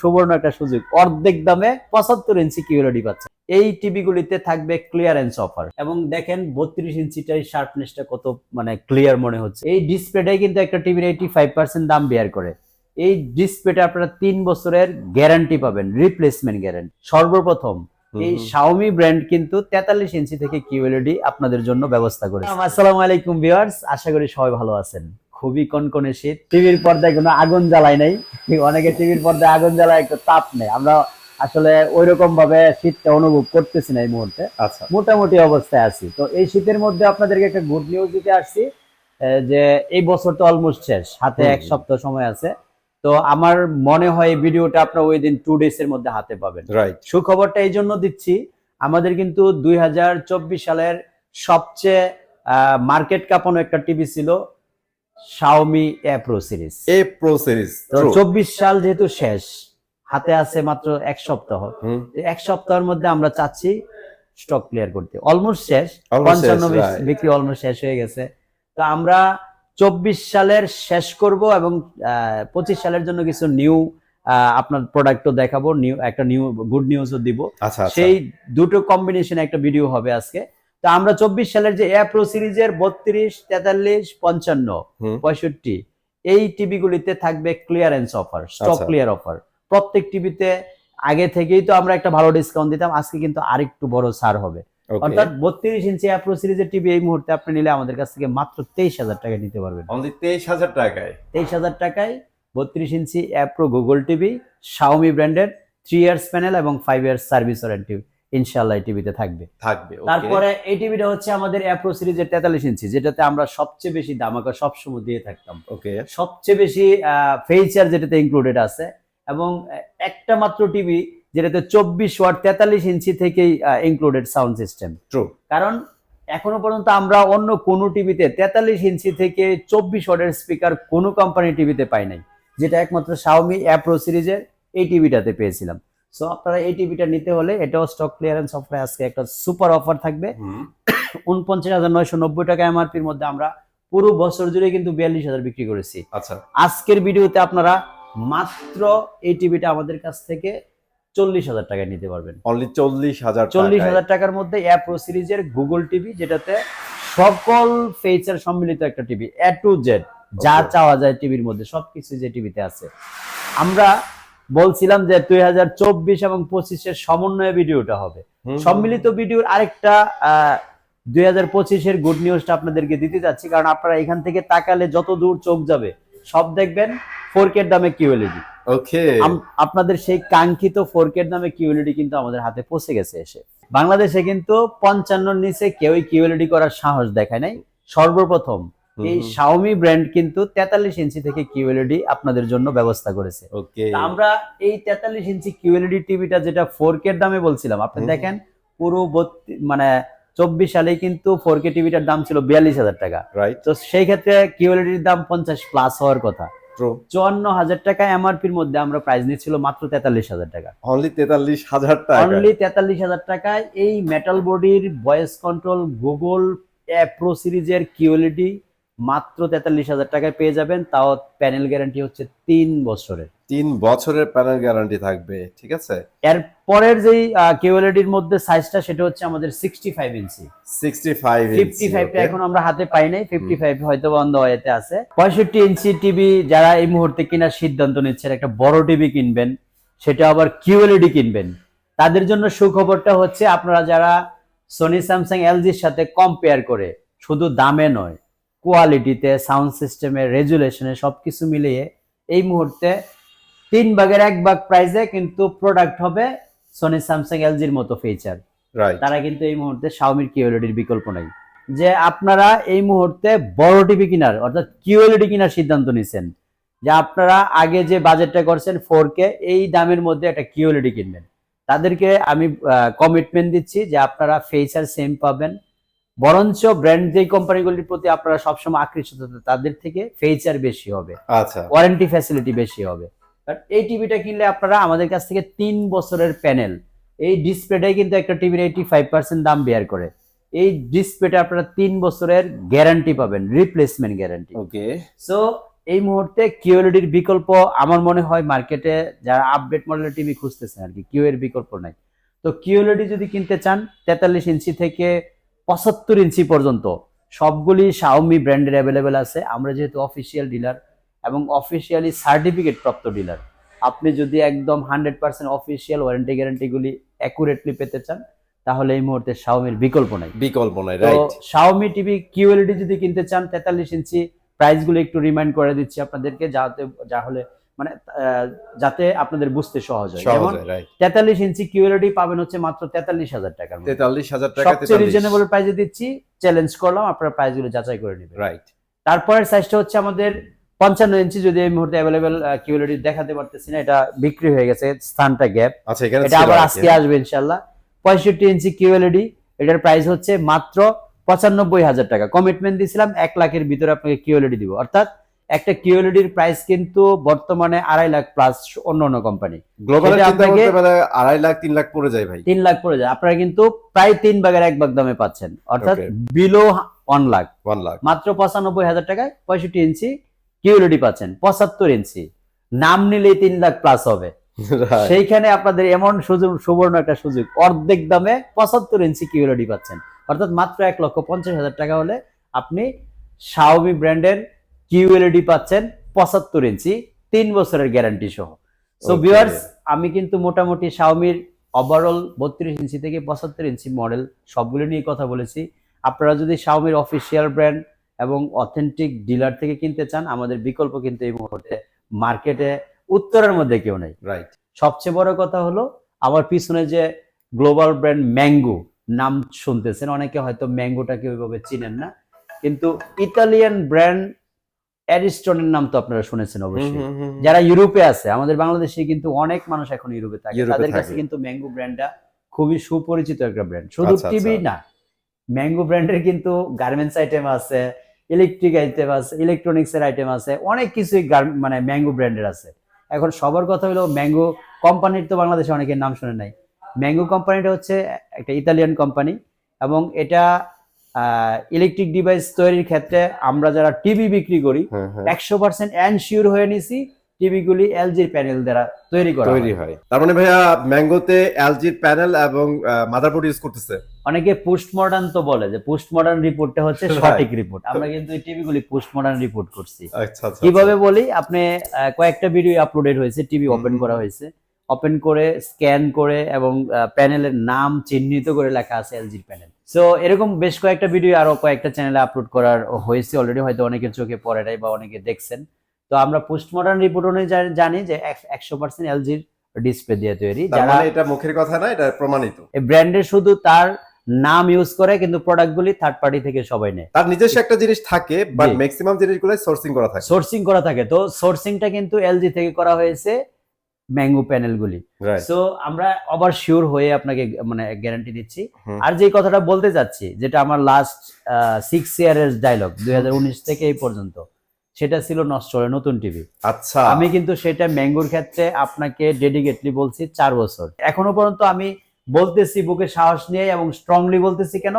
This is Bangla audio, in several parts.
সুবর্ণ একটা সুযোগ, অর্ধেক দামে 75 ইঞ্চি কিউএলইডি পাচ্ছে। এই টিভি গুলিতে থাকবে ক্লিয়ারেন্স অফার, এবং দেখেন 32 ইঞ্চিটার শার্পনেসটা কত ক্লিয়ার মনে হচ্ছে। এই ডিসপ্লেটাই কিন্তু একটা টিভির 85% দাম বেয়ার করে। এই ডিসপ্লেটা আপনারা 3 বছরের গ্যারান্টি পাবেন, রিপ্লেসমেন্ট গ্যারান্টি। সর্বপ্রথম এই Xiaomi ব্র্যান্ড কিন্তু 43 ইঞ্চি থেকে কিউএলইডি আপনাদের জন্য ব্যবস্থা করেছে। আসসালামু আলাইকুম ভিউয়ার্স, আশা করি সবাই ভালো আছেন। খুবই কনকনে শীত, টিভির পর্দায় কোনো আগুন জ্বালাই নাই। অনেকে টিভির পর্দায় আগুন জ্বালায়, একটু তাপ নেই। আমরা আসলে ওইরকম ভাবে শীতটা অনুভব করতেছি না এই মুহূর্তে। আচ্ছা, মোটামুটি অবস্থায় আছি। তো এই শীতের মধ্যে আপনাদেরকে একটা গুড নিউজ দিতে আসছি, যে এই বছর তো অলমোস্ট শেষ, হাতে এক সপ্তাহ সময় আছে। তো আমার মনে হয় এই ভিডিওটা আপনারা ওই দিন 2 ডেজ এর মধ্যে হাতে পাবেন। রাইট। সুখবরটা এই জন্য দিচ্ছি, আমাদের কিন্তু 2024 সালের সবচেয়ে মার্কেট কাঁপানো একটা টিভি ছিল Xiaomi A Pro সিরিজ। তো 24 সাল যেহেতু শেষ, হাতে আছে মাত্র এক সপ্তাহ। এক সপ্তাহের মধ্যে আমরা চাচ্ছি স্টক ক্লিয়ার করতে। অলমোস্ট শেষ, 55 বিক্রি অলমোস্ট শেষ হয়ে গেছে। তো আমরা 24 সালের শেষ করব, এবং 25 সালের জন্য কিছু নিউ আপনার প্রোডাক্টও দেখাবো, একটা নিউ গুড নিউজও দিব। সেই দুটো কম্বিনেশন একটা ভিডিও হবে আজকে। তো আমরা 24 সালের যে A Pro সিরিজের 32, 43, 55, 65 এই টিভি গুলিতে থাকবে clearance offer, stock clear offer. প্রত্যেক টিভিতে আগে থেকেই তো আমরা একটা ভালো ডিসকাউন্ট দিতাম, আজকে কিন্তু আরেকটু বড় ছাড় হবে। অর্থাৎ 32 ইঞ্চি A Pro সিরিজের টিভি এই মুহূর্তে আপনি নিলে আমাদের কাছ থেকে মাত্র 23,000 টাকায় নিতে পারবেন। অনলি 23,000 টাকায়। 23,000 টাকায় 32 ইঞ্চি A Pro Google TV, Xiaomi ব্র্যান্ডের 3 ইয়ার্স প্যানেল এবং 5 ইয়ার্স সার্ভিস ওয়ারেন্টি ইনশাআল্লাহ এই টিভিতে থাকবে। তারপরে এই টিভিটা হচ্ছে আমাদের A Pro সিরিজের 43 ইঞ্চি, যেটাতে আমরা সবচেয়ে বেশি ধামাকা সবসময় দিয়ে থাকতাম। সবচেয়ে বেশি ফিচার যেটাতে ইনক্লুডেড আছে, এবং একটা মাত্র টিভি যেটাতে 24 ওয়াট 43 ইঞ্চি থেকেই ইনক্লুডেড সাউন্ড সিস্টেম। ট্রু। কারণ এখনো পর্যন্ত আমরা অন্য কোনো টিভিতে 43 ইঞ্চি থেকে 24 ওয়াটের স্পিকার কোনো কোম্পানি টিভিতে পাই নাই, যেটা একমাত্র Xiaomi A Pro সিরিজের এই টিভিটাতে পেয়েছিলাম। সো আপনারা এই টিভিটা নিতে হলে এটাও স্টক ক্লিয়ারেন্স অফারে আজকে একটা সুপার অফার থাকবে। 49,990 টাকা এমআরপির মধ্যে আমরা পুরো বছর জুড়ে কিন্তু 42,000 বিক্রি করেছি। আচ্ছা, আজকের ভিডিওতে আপনারা মাত্র এই টিভিটা আমাদের কাছ থেকে 40,000 টাকায় নিতে পারবেন। অনলি 40,000 টাকার মধ্যে A Pro সিরিজের গুগল টিভি, যেটাতে সকল ফিচার সম্মিলিত একটা টিভি, A to Z যা চাওয়া যায় টিভির মধ্যে সবকিছু যে টিভিতে আছে। আমরা বলছিলাম যে 2024 এবং 25 এর সমন্বয়ে ভিডিওটা হবে, সম্মিলিত ভিডিওর আরেকটা 2025 এর গুড নিউজটা আপনাদেরকে দিতে যাচ্ছি। কারণ আপনারা এখান থেকে তাকালে যত দূর চোখ যাবে সব দেখবেন 4K এর দামে কিউএলইডি। ওকে, আপনাদের সেই কাঙ্ক্ষিত 4K এর দামে কিউএলইডি কিন্তু আমাদের হাতে পৌঁছে গেছে এসে। বাংলাদেশে কিন্তু 55 নিচে কেউই কিউএলইডি করার সাহস দেখায় নাই। সর্বপ্রথম এই Xiaomi ব্র্যান্ড কিন্তু 43 ইঞ্চি থেকে কিউএলইডি আপনাদের জন্য ব্যবস্থা করেছে। আমরা এই 43 ইঞ্চি কিউএলইডি টিভিটা যেটা 4K এর দামে বলছিলাম, আপনি দেখেন পুরো 24 সালে কিন্তু 4K টিভিটার দাম ছিল 42,000 টাকা। তো সেই ক্ষেত্রে কিউএলইডির দাম 50 প্লাস হওয়ার কথা। 54,000 টাকা এমআরপির মধ্যে আমরা প্রাইস নিচ্ছিল মাত্র 43,000 টাকা। অনলি 43,000 টাকায় এই মেটাল বডির voice control Google A Pro সিরিজের কিউএলইডি মাত্র 43,000 টাকায় পেয়ে যাবেন। তাও প্যানেল গ্যারান্টি হচ্ছে 3 বছরের। 3 বছরের প্যানেল গ্যারান্টি থাকবে, ঠিক আছে। এর পরের যেই কিউএলইডির মধ্যে সাইজটা, সেটা হচ্ছে আমাদের 65 ইঞ্চি। 55টা এখন আমরা হাতে পাই নাই, 55 হয়তো বন্ধ হয়েতে আছে। 65 ইঞ্চি টিভি যারা এই মুহূর্তে কেনার সিদ্ধান্ত নিচ্ছেন, একটা বড় টিভি কিনবেন, সেটা আবার কিউএলইডি কিনবেন, তাদের জন্য সুখবরটা হচ্ছে আপনারা যারা সনি, স্যামসাং, এলজির সাথে কম্পেয়ার করে শুধু দামে নয়, কোয়ালিটিতে, সাউন্ড সিস্টেমে, রেজুলেশনে সবকিছু মিলিয়ে এই মুহূর্তে 3 ভাগের 1 ভাগ প্রাইসে কিন্তু প্রোডাক্ট হবে সনি, স্যামসাং, এলজির মতো ফিচার। তারা কিন্তু এই মুহূর্তে Xiaomi কিউএলইডির বিকল্প নাই। যে আপনারা এই মুহূর্তে বড় টিভি কেনার অর্থাৎ কিউএলইডি কেনার সিদ্ধান্ত নিছেন, যে আপনারা আগে যে বাজেটটা করছেন 4K, এই দামের মধ্যে একটা কিউএলইডি কিনবেন, তাদেরকে আমি কমিটমেন্ট দিচ্ছি যে আপনারা ফিচার সেম পাবেন, বরঞ্চ ব্র্যান্ড যে কোম্পানিগুলির প্রতি আপনারা সবসময় আকৃষ্ট তাদের থেকে ফিচার বেশি হবে, আচ্ছা, ওয়ারেন্টি ফ্যাসিলিটি বেশি হবে। এই টিভিটা কিনলে আপনারা আমাদের কাছ থেকে 3 বছরের প্যানেল, এই ডিসপ্লেটাই কিন্তু একটা টিভির 85% দাম বেয়ার করে। এই ডিসপ্লেটা আপনারা 3 বছরের গ্যারান্টি পাবেন, রিপ্লেসমেন্ট গ্যারান্টি। ওকে, সো এই মুহূর্তে কিউএলইডির বিকল্প আমার মনে হয় মার্কেটে যারা আপডেট মডেলের টিভি খুঁজতেছেন আর কি, কিউ এর বিকল্প নাই। তো কিউএলইডি যদি কিনতে চান 43 ইঞ্চি থেকে 75 ইঞ্চি পর্যন্ত সবগুলি শাওমি ব্র্যান্ডের অ্যাভেলেবেল আছে। আমরা যেহেতু অফিসিয়াল ডিলার এবং অফিসিয়ালি সার্টিফিকেট প্রাপ্ত ডিলার, আপনি যদি একদম 100% অফিসিয়াল ওয়ারেন্টি গ্যারান্টিগুলি অ্যাকুরেটলি পেতে চান তাহলে এই মুহূর্তে শাওমির বিকল্প নাই। বিকল্প নাই, তো রাইট। শাওমি টিভি কিউএলইডি যদি কিনতে চান 43 ইঞ্চি, প্রাইসগুলো একটু রিমাইন্ড করে দিচ্ছি আপনাদেরকে মানে যাতে আপনাদের বুঝতে সহজ হয়। যেমন 43 ইঞ্চি কিউএলইডি পাবেন হচ্ছে মাত্র 43,000 টাকার মধ্যে। 43,000 টাকা, সবচেয়ে রিজনেবল প্রাইসে দিচ্ছি, চ্যালেঞ্জ করলাম, আপনারা প্রাইসগুলো যাচাই করে নেবেন। রাইট। তারপরের সাইজটা হচ্ছে আমাদের 55 ইঞ্চি, যদি এই মুহূর্তে অ্যাভেলেবেল কিউএলইডি দেখাতে পারতেছি না, এটা বিক্রি হয়ে গেছে, স্থানটা গ্যাপ। আচ্ছা, এখানে এটা আবার আজকে আসবে ইনশাআল্লাহ। 65 ইঞ্চি কিউএলইডি, এটার প্রাইস হচ্ছে মাত্র 95,000 টাকা। কমিটমেন্ট দিয়েছিলাম 1 লাখের ভিতরে আপনাকে কিউএলইডি দিব, অর্থাৎ একটা কিউএলইডির প্রাইস কিন্তু বর্তমানে 2.5 লাখ প্লাস অন্য কোম্পানি। গ্লোবাল আপনাকে 2.5 লাখ 3 লাখ পড়ে যায় ভাই, 3 লাখ পড়ে যায়। আপনারা কিন্তু প্রায় 3 ভাগের 1 ভাগ দামে পাচ্ছেন, অর্থাৎ বিলো 1 লাখ, মাত্র 95,000 টাকায় 65 ইঞ্চি কিউএলইডি পাচ্ছেন। 75 ইঞ্চি নাম নিলেই 3 লাখ প্লাস হবে। সেইখানে আপনাদের এমন সুবর্ণ একটা সুযোগ, অর্ধেক দামে 75 ইঞ্চি কিউএলইডি পাচ্ছেন, অর্থাৎ মাত্র 1,50,000 টাকা হলে আপনি শাওমি ব্র্যান্ডের কিউএলইডি পাচ্ছেন 75 ইঞ্চি 3 বছরের গ্যারান্টি সহ। সো ভিউয়ার্স, আমি কিন্তু মোটামুটি শাওমির ওভারঅল 32 ইঞ্চি থেকে 75 ইঞ্চি মডেল সবগুলো নিয়ে কথা বলেছি। আপনারা যদি শাওমির অফিসিয়াল ব্র্যান্ড এবং অথেন্টিক ডিলার থেকে কিনতে চান, আমাদের বিকল্প কিন্তু এই মুহূর্তে মার্কেটে উত্তরের মধ্যে কেউ নেই। রাইট। সবচেয়ে বড় কথা হলো আমার পিছনে যে গ্লোবাল ব্র্যান্ড ম্যাঙ্গো নাম শুনতেছেন, অনেকে হয়তো ম্যাঙ্গোটাকে ওইভাবে চিনেন না, কিন্তু ইতালিয়ান ব্র্যান্ড অ্যারিস্টনের নাম তো আপনারা শুনেছেন অবশ্যই। যারা ইউরোপে আছে, আমাদের বাংলাদেশে কিন্তু অনেক মানুষ এখন ইউরোপে থাকে, তাদের কাছে কিন্তু ম্যাঙ্গো ব্র্যান্ডটা খুবই সুপরিচিত একটা ব্র্যান্ড। শুধু টিভি না, ম্যাঙ্গো ব্র্যান্ডের কিন্তু গার্মেন্টস আইটেম আছে, ইলেকট্রিক আইটেম আছে, ইলেকট্রনিক্স এর আইটেম আছে, অনেক কিছুই মানে ম্যাঙ্গো ব্র্যান্ডের আছে। এখন সবার কথা হলো ম্যাঙ্গো কোম্পানির তো বাংলাদেশে অনেকের নাম শুনে নাই। ম্যাঙ্গো কোম্পানিটা হচ্ছে একটা ইতালিয়ান কোম্পানি এবং এটা ইলেকট্রিক ডিভাইস তৈরির ক্ষেত্রে আমরা যারা টিভি বিক্রি করি 100% এনশিওর হয়ে নিছি টিভি গুলি এলজির প্যানেল দ্বারা তৈরি হয়। তার মানে ভাইয়া ম্যাঙ্গোতে এলজির প্যানেল এবং মাদারবোর্ড ইউজ করতেছে। অনেকে পোস্ট মডার্ন তো বলে যে পোস্ট মডার্ন রিপোর্টটা হচ্ছে সঠিক রিপোর্ট, আমরা কিন্তু এই টিভি গুলি পোস্ট মডার্ন রিপোর্ট করছি। কিভাবে বলি, আপনি কয়েকটা ভিডিও আপলোডেড হয়েছে, টিভি ওপেন করা হয়েছে, ওপেন করে স্ক্যান করে এবং প্যানেলের নাম চিহ্নিত করে লেখা আছে এলজির প্যানেল। সো এরকম বেশ কয়েকটা ভিডিও আরো কয়েকটা চ্যানেলে আপলোড করার হয়েছে অলরেডি, হয়তো অনেকের চোখে পড়ে নাই বা অনেকে দেখছেন। তো আমরা পোস্ট মডার্ন রিপোর্ট অনুযায়ী জানি যে 100% এলজির ডিসপ্লে দিয়ে তৈরি। যারা এটা মুখের কথা না, এটা প্রমাণিত। এই ব্র্যান্ডের শুধু তার নাম ইউজ করে, কিন্তু প্রোডাক্টগুলি থার্ড পার্টি থেকে সবাই নেয়। তার নিজস্ব একটা জিনিস থাকে, বাট ম্যাক্সিমাম জিনিসগুলো সোর্সিং করা থাকে। তো সোর্সিংটা কিন্তু এলজি থেকে করা হয়েছে ম্যাঙ্গো প্যানেলগুলি। সো আমরা আবার শিওর হয়ে আপনাকে মানে গ্যারান্টি দিচ্ছি। আর যে কথাটা বলতে যাচ্ছি, যেটা আমার লাস্ট 6 ইয়ারের ডায়লগ 2019 থেকে এই পর্যন্ত, সেটা ছিল নষ্ট হলে নতুন টিভি। আচ্ছা, আমি কিন্তু সেটা ম্যাঙ্গোর ক্ষেত্রে আপনাকে ডেডিকেটলি বলছি 4 বছর। এখনো পর্যন্ত আমি বলতেছি বুকে সাহস নিয়ে এবং স্ট্রংলি বলতেছি, কেন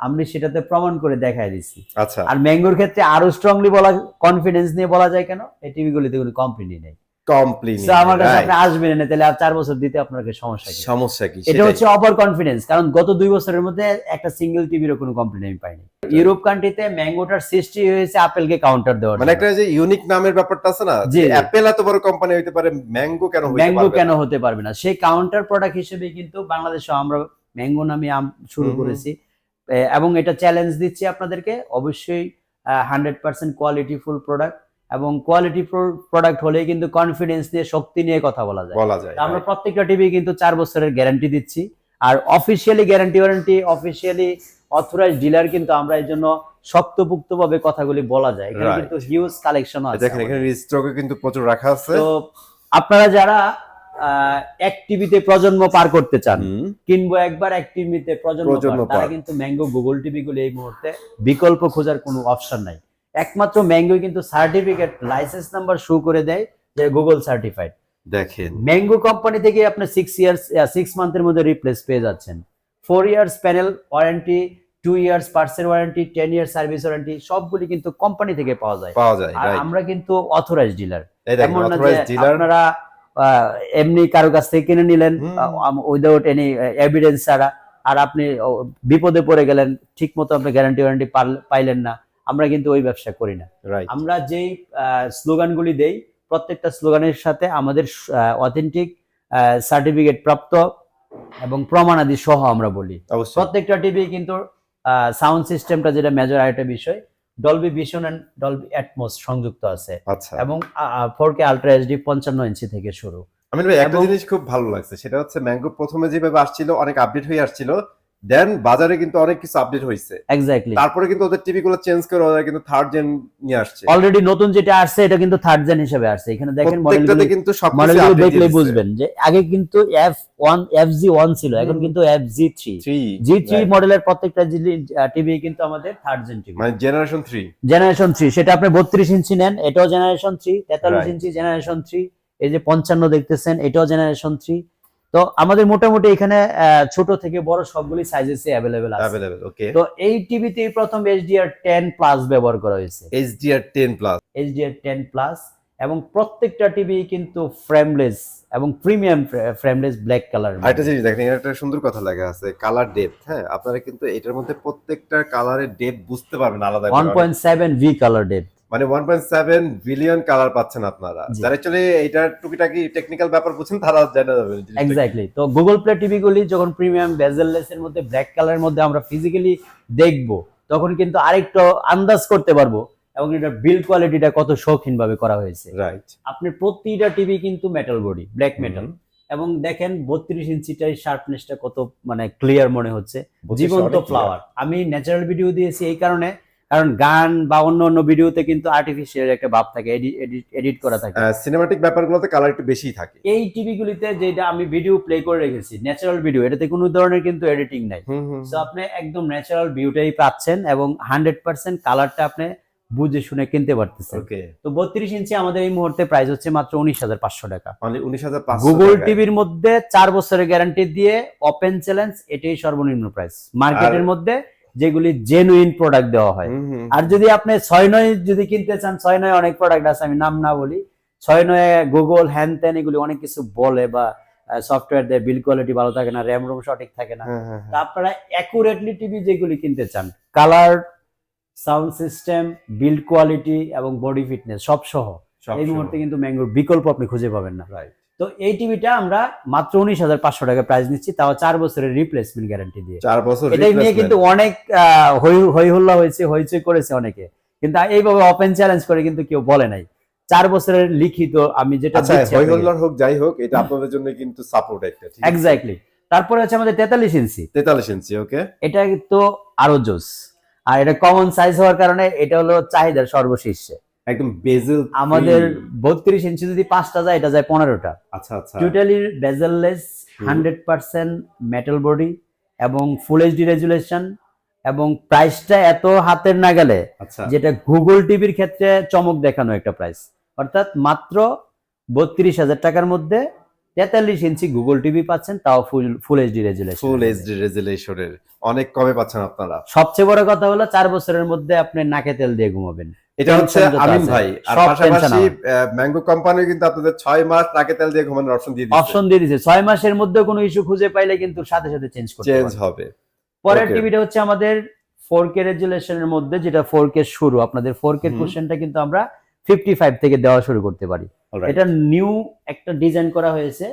আমি সেটাতে প্রমাণ করে দেখাই দিচ্ছি। আচ্ছা, আর ম্যাঙ্গোর ক্ষেত্রে আরো স্ট্রংলি বলা, কনফিডেন্স নিয়ে বলা যায়, কেন এই টিভিগুলিতে কোনো কমপ্লেইন নেই। আমার কাছে আপনি আসবেন না, তাহলে আর 4 বছর দিতে আপনাকে সমস্যা কি? এটা হচ্ছে ওভার কনফিডেন্স, কারণ গত 2 বছরের মধ্যে একটা সিঙ্গেল টিভির কোনো কমপ্লেইন আমি পাইনি। ইউরোপ কান্ট্রিতে ম্যাঙ্গোটার সৃষ্টি হয়েছে অ্যাপেলকে কাউন্টার দেওয়ার, মানে একটা যে ইউনিক নামের ব্যাপারটা আছে না, যে অ্যাপেল এত বড় কোম্পানি হইতে পারে, ম্যাঙ্গো কেন হতে পারবে না? সেই কাউন্টার প্রোডাক্ট হিসেবে কিন্তু বাংলাদেশে আমরা ম্যাঙ্গো নামে শুরু করেছি এবং এটা চ্যালেঞ্জ দিচ্ছি আপনাদেরকে। অবশ্যই 100% কোয়ালিটিফুল প্রোডাক্ট, এবং কোয়ালিটি প্রোডাক্ট হলে কিন্তু কনফিডেন্স নিয়ে, শক্তি নিয়ে কথা বলা যায়। আমরা প্রত্যেকটা টিভি কিন্তু 4 বছরের গ্যারান্টি দিচ্ছি, আর officially warranty officially authorised dealer কিন্তু আমরা এই জন্য শক্তপোক্ত ভাবে কথাগুলি বলা যায়। এখানে কিন্তু হিউজ কালেকশন আছে, দেখেন এখানে স্টকে কিন্তু প্রচুর রাখা আছে। তো আপনারা যারা এক টিভিতে প্রজন্ম পার করতে চান, কিনবো একবার এক টিভিতে প্রজন্ম পার, তারা কিন্তু ম্যাঙ্গো গুগল টিভি গুলি এই মুহূর্তে বিকল্প খোঁজার কোনো অপশন নাই। একমাত্র ম্যাঙ্গো কিন্তু সার্টিফিকেট লাইসেন্স নাম্বার শো করে দেয় যে গুগল সার্টিফাইড। দেখেন ম্যাঙ্গো কোম্পানি থেকে আপনি 6 মান্থের মধ্যে রিপ্লেস পেয়ে যাচ্ছেন। 4 ইয়ার্স প্যানেল ওয়ারেন্টি, 2 ইয়ার্স পার্টসের ওয়ারেন্টি, 10 ইয়ার সার্ভিস ওয়ারেন্টি সবগুলি কিন্তু কোম্পানি থেকে পাওয়া যায়। আর right? আমরা কিন্তু অথরাইজড ডিলার, এই দেখেন এমন না যে authorized dealer। আপনারা এমনি কারো কাছ থেকে কিনে নিলেন উইদাউট এনি এভিডেন্স ছাড়া, আর আপনি বিপদে পড়ে গেলেন, ঠিক মতো আপনি গ্যারান্টি ওয়ারেন্টি পাইলেন না। আমরা কিন্তু ওই ব্যবসা করি না। Right। আমরা যেই স্লোগানগুলি দেই প্রত্যেকটা স্লোগানের সাথে আমাদের অথেন্টিক সার্টিফিকেট প্রাপ্ত এবং প্রমাণাদি সহ আমরা বলি। অবশ্যই। প্রত্যেকটা টিভি কিন্তু সাউন্ড সিস্টেমটা যেটা মেজর আরেকটা বিষয়, Dolby vision and Dolby Atmos সংযুক্ত আছে। আচ্ছা। এবং 4K আলট্রা এইচডি 55 ইঞ্চি থেকে শুরু। আমিন ভাই, একটা জিনিস খুব ভালো লাগছে, সেটা হচ্ছে ম্যাঙ্গো প্রথমে যেভাবে আসছিল অনেক আপডেট হয়ে আসছিল, দেন বাজারে কিন্তু অনেক কিছু আপডেট হয়েছে। এক্স্যাক্টলি। তারপরে কিন্তু ওদের টিভি গুলো চেঞ্জ করে ওরা কিন্তু থার্ড জেন নিয়ে আসছে। অলরেডি নতুন যেটা আসছে এটা কিন্তু থার্ড জেন হিসেবে আসছে। এখানে দেখেন প্রত্যেকটাতে কিন্তু সবকিছু মডেলগুলো আপডেট দেখলে দিয়েছে। বুঝবেন যে আগে কিন্তু FG1 ছিল, এখন কিন্তু FG3 G3 মডেলের প্রত্যেকটা টিভি কিন্তু আমাদের থার্ড জেন টিভি, মানে জেনারেশন 3। জেনারেশন 3। সেটা আপনি 32 ইঞ্চি নেন, এটাও জেনারেশন 3, 43 Right। ইঞ্চি জেনারেশন 3, এই যে 55 দেখতেছেন এটাও জেনারেশন 3। তো আমাদের মোটামুটি এখানে ছোট থেকে বড় সবগুলি সাইজেসে अवेलेबल আছে। ওকে। তো এই টিভিতে প্রথম HDR10 প্লাস ব্যবহার করা হয়েছে। HDR10 plus. HDR10 প্লাস, এবং প্রত্যেকটা টিভি কিন্তু ফ্রেমলেস এবং প্রিমিয়াম ফ্রেমলেস ব্ল্যাক কালার। আরেকটা জিনিস দেখেন, এখানে একটা সুন্দর কথা লেখা আছে, কালার ডেপথ। হ্যাঁ, আপনারা কিন্তু এটার মধ্যে প্রত্যেকটা কালারের ডেপথ বুঝতে পারবেন আলাদা করে। 1.7 V কালার ডেপথ, মানে 1.7 বিলিয়ন কালার পাচ্ছেন আপনারা। যারা অ্যাকচুয়ালি এটার টুকিটাকি টেকনিক্যাল ব্যাপার বুঝেন তারা জানা যাবে। এক্স্যাক্টলি। তো গুগল প্লে টিভি গুলি যখন প্রিমিয়াম বেজেললেস এর মধ্যে ব্ল্যাক কালারের মধ্যে আমরা ফিজিক্যালি দেখব, তখন কিন্তু আরেকটু আন্দাজ করতে পারবো এবং এটার বিল্ড কোয়ালিটিটা কত শৌখিন ভাবে করা হয়েছে। রাইট। আপনি প্রতিটা টিভি কিন্তু মেটাল বডি, ব্ল্যাক মেটাল, এবং দেখেন 32 ইঞ্চিটার শার্পনেসটা কত মানে ক্লিয়ার মনে হচ্ছে, জীবন্ত ফ্লাওয়ার। আমি ন্যাচারাল ভিডিও দিয়েছি এই কারণে, কারণ গান বা অন্য অন্য ভিডিওতে কিন্তু আর্টিফিশিয়াল একটা ভাব থাকে, এডিট করা থাকে, সিনেমাটিক ব্যাপারগুলোতে কালার একটু বেশিই থাকে। এই টিভি গুলিতে যেটা আমি ভিডিও প্লে করে রেখেছি ন্যাচারাল ভিডিও, এটাতে কোনো ধরনের কিন্তু এডিটিং নাই। সো আপনি একদম ন্যাচারাল ভিউটাই পাচ্ছেন এবং 100% কালারটা আপনি বুঝে শুনে কিনতে পারতেছেন। ওকে। তো 32 ইঞ্চি আমাদের এই মুহূর্তে প্রাইস হচ্ছে মাত্র 19,500 টাকা। মানে 19,500 গুগল টিভির মধ্যে 4 বছরের গ্যারান্টি দিয়ে ওপেন চ্যালেঞ্জ, এটাই সর্বনিম্ন প্রাইস মার্কেটের মধ্যে যেগুলি জেনুইন প্রোডাক্ট দেওয়া হয়। আর যদি আপনি 6/9 যদি কিনতে চান, 6/9 অনেক প্রোডাক্ট আছে, আমি নাম না বলি, 6/9 গুগল হ্যান ত্যান এগুলি অনেক কিছু বলে, বা সফটওয়্যার দেয়, বিল কোয়ালিটি ভালো থাকে না, র্যাম রোম সঠিক থাকে না। তো আপনারা অ্যাকুরেটলি টিভি যেগুলি কিনতে চান, colour, sound system, build quality এবং বডি ফিটনেস সব সহ, এই মুহূর্তে কিন্তু ম্যাঙ্গোর বিকল্প আপনি খুঁজে পাবেন না। তো এই টিভিটা আমরা মাত্র 19,500 টাকা প্রাইস নিচ্ছি, তাও 4 বছরের রিপ্লেসমেন্ট গ্যারান্টি দিয়ে। 4 বছর এটাই নিয়ে কিন্তু অনেক হই হুল্লা হয়েছে, হইচই করেছে অনেকে, কিন্তু এইভাবে ওপেন চ্যালেঞ্জ করে কিন্তু কেউ বলে নাই। 4 বছরের লিখিত আমি যেটা দিচ্ছি, হই হুল্লার হোক যাই হোক, এটা আপনাদের জন্য কিন্তু সাপোর্ট একটা। ঠিক আছে, এক্স্যাক্টলি। তারপরে আছে আমাদের 43 ইঞ্চি। 43 ইঞ্চি, ওকে। এটা তো আরো জোস, আর এটা কমন সাইজ হওয়ার কারণে এটা হলো চাহিদার সর্বশীর্ষে। একদম বেজেল। আমাদের 32 ইঞ্চি যদি 5টা যায়, এটা যায় 15টা। আচ্ছা আচ্ছা। টোটালি বেজেললেস, 100% মেটাল বডি এবং ফুল এইচডি রেজুলেশন, এবং প্রাইসটা এত হাতের নাগালে, যেটা গুগল টিভির ক্ষেত্রে চমক দেখানো একটা প্রাইস। অর্থাৎ মাত্র 32,000 টাকার মধ্যে 43 ইঞ্চি গুগল টিভি পাচ্ছেন, তাও full HD resolution. Full HD রেজুলেশনের অনেক কমে পাচ্ছেন আপনারা। সবচেয়ে বড় কথা হলো 4 বছরের মধ্যে আপনি নাকে তেল দিয়ে ঘুমাবেন। এটা হচ্ছে আমিন ভাই, আর পাশাপাশি ম্যাঙ্গো কোম্পানি কিন্তু আপনাদের 6 মাস নাকে তেল দিয়ে ঘুমানোর অপশন দিয়ে দিয়েছে। 6 মাসের মধ্যে কোনো ইস্যু খুঁজে পাইলে কিন্তু সাথে সাথে চেঞ্জ হবে। পরের টিভিটা হচ্ছে আমাদের 4K রেজুলেশনের মধ্যে, যেটা 4K শুরু। আপনাদের 4K কোশ্চেনটা কিন্তু আমরা 55 থেকে দেওয়া শুরু করতে পারি। এটা নিউ একটা ডিজাইন করা হয়েছে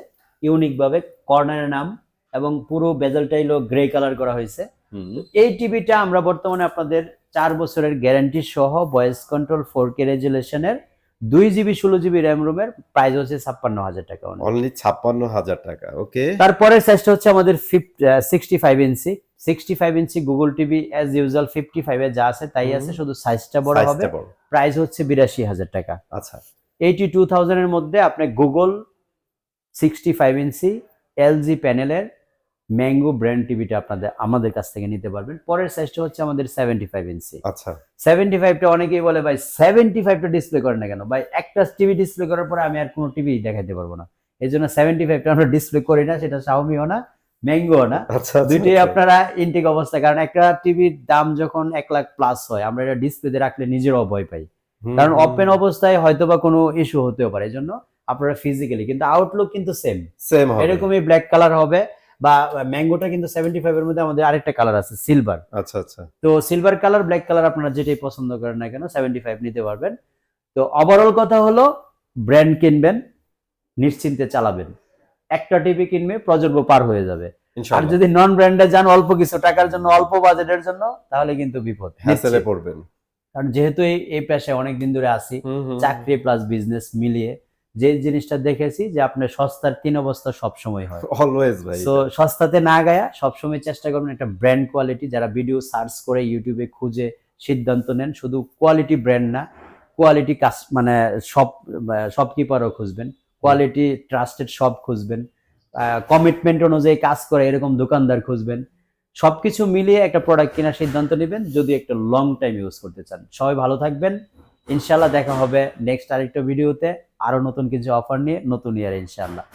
ইউনিক ভাবে, কর্নারের নাম, এবং পুরো বেজেলটাই হলো গ্রে কালার করা হয়েছে। এই টিভিটা আমরা বর্তমানে আপনাদের 4 বছরের গ্যারান্টি সহ voice control 4K রেজুলেশনের 2GB 16GB RAM রোমের প্রাইস হচ্ছে 56,000 টাকা। অনলি 56,000 টাকা, ওকে। তারপরে সাইজটা হচ্ছে আমাদের 65 ইঞ্চি। 65 ইঞ্চি গুগল টিভি অ্যাজ ইউজুয়াল 55 এ যা আছে তাই আছে, শুধু সাইজটা বড় হবে। প্রাইস হচ্ছে 82,000 টাকা। আচ্ছা। 82,000 এর মধ্যে আপনি গুগল 65 ইঞ্চি এলজি প্যানেলের ম্যাঙ্গো ব্র্যান্ড টিভিটা আমাদের কাছ থেকে নিতে পারবেন। পরের সাইজটা হচ্ছে আমাদের 75 ইঞ্চি। আচ্ছা। 75টা অনেকেই বলে ভাই 75টা ডিসপ্লে করে না কেন? ভাই একটা টিভি ডিসপ্লে করার পরে আমি আর কোনো টিভি দেখাতে পারবো না, এই জন্য 75টা আমরা ডিসপ্লে করি না, সেটা শাওমিও না, ম্যাঙ্গো না, আচ্ছা দুইটাই আপনারা ইনটেক অবস্থা। কারণ একটা টিভির দাম যখন 1 লাখ প্লাস হয়, আমরা এটা ডিসপ্লেতে রাখলে নিজেরাও ভয় পাই, কারণ ওপেন অবস্থায় হয়তোবা কোনো ইস্যু হতেও পারে। এই জন্য আপনারা ফিজিক্যালি, কিন্তু আউটলুক কিন্তু সেম হবে এরকমই ব্ল্যাক কালার হবে। বা ম্যাঙ্গোটা কিন্তু 75 এর মধ্যে আমাদের আরেকটা কালার আছে সিলভার। আচ্ছা আচ্ছা, তো সিলভার কালার, ব্ল্যাক কালার আপনারা যেটাই পছন্দ করেন না কেন 75 নিতে পারবেন। তো ওভারঅল কথা হলো, ব্র্যান্ড কিনবেন, নিশ্চিন্তে চালাবেন। একটা টিভি কিনবে প্রজন্ম পার হয়ে যাবে। আর ইনশাআল্লাহ যদি নন ব্র্যান্ডে যান অল্প কিছু টাকার জন্য, অল্প বাজেটের জন্য, তাহলে কিন্তু বিপদ, হ্যাসেলে পড়বেন। কারণ যেহেতু এই পেশায় অনেকদিন ধরে আছি, চাকরি প্লাস বিজনেস মিলিয়ে যে জিনিসটা দেখেছি যে আপনার সস্তার 3 অবস্থা সব সময় হয়, অলওয়েজ ভাই। সো সস্তাতে না গায়া সবসময় চেষ্টা করবেন একটা ব্র্যান্ড কোয়ালিটি। যারা ভিডিও সার্চ করে ইউটিউবে খুঁজে সিদ্ধান্ত নেন, শুধু কোয়ালিটি ব্র্যান্ড না, কোয়ালিটি মানে শপকিপারও খুঁজবেন, কোয়ালিটি ট্রাস্টেড শপ খুঁজবেন, কমিটমেন্ট অনুযায়ী কাজ করে এরকম দোকানদার খুঁজবেন। সবকিছু মিলিয়ে একটা প্রোডাক্ট কেনার সিদ্ধান্ত নেবেন যদি একটা লং টাইম ইউজ করতে চান। সবাই ভালো থাকবেন, ইনশাল্লাহ দেখা হবে নেক্সট আরেকটা ভিডিওতে আরো নতুন কিছু অফার নিয়ে, নতুন ইয়ারে ইনশাল্লাহ।